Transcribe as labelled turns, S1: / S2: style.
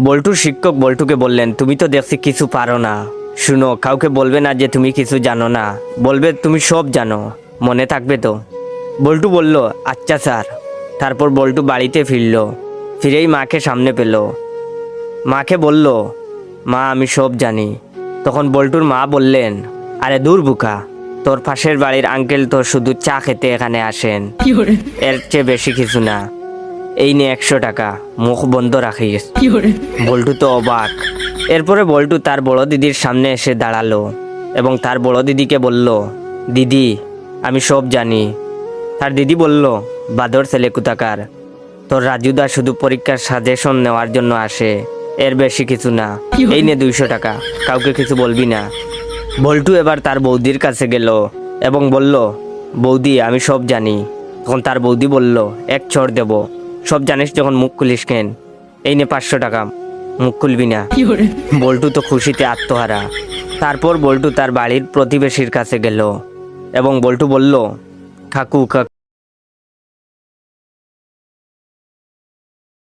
S1: বল্টুর শিক্ষক বল্টুকে বললেন, তুমি তো দেখছি কিছু পারো না। শুনো, কাউকে বলবে না যে তুমি কিছু জানো না, বলবে তুমি সব জানো, মনে থাকবে তো? বল্টু বলল, আচ্ছা স্যার। তারপর বল্টু বাড়িতে ফিরল। ফিরেই মাকে সামনে পেল। মাকে বলল, মা আমি সব জানি। তখন বল্টুর মা বললেন, আরে দূর বুকা, তোর পাশের বাড়ির আঙ্কেল তো শুধু চা খেতে এখানে আসেন, এর চেয়ে বেশি কিছু না। এই নে 100 টাকা, মুখ বন্ধ রাখিস। বল্টু তো অবাক। এরপরে বল্টু তার বড় দিদির সামনে এসে দাঁড়ালো এবং তার বড় দিদিকে বলল, দিদি আমি সব জানি। তার দিদি বলল, বাদর ছেলে কোথাকার, তোর রাজুদা শুধু পরীক্ষার সাজেশন নেওয়ার জন্য আসে, এর বেশি কিছু না। এই নে 200 টাকা, কাউকে কিছু বলবি না। বল্টু এবার তার বৌদির কাছে গেল এবং বলল, বৌদি আমি সব জানি। তখন তার বৌদি বলল, এক চড় দেব, সব জানিস যখন মুখ খুলিস কেন? এই নে 500 টাকা, মুখ খুলবি না। বল্টু তো খুশিতে আত্মহারা। তারপর বল্টু তার বাড়ির প্রতিবেশীর কাছে গেল এবং বল্টু বলল, কাকু কাকু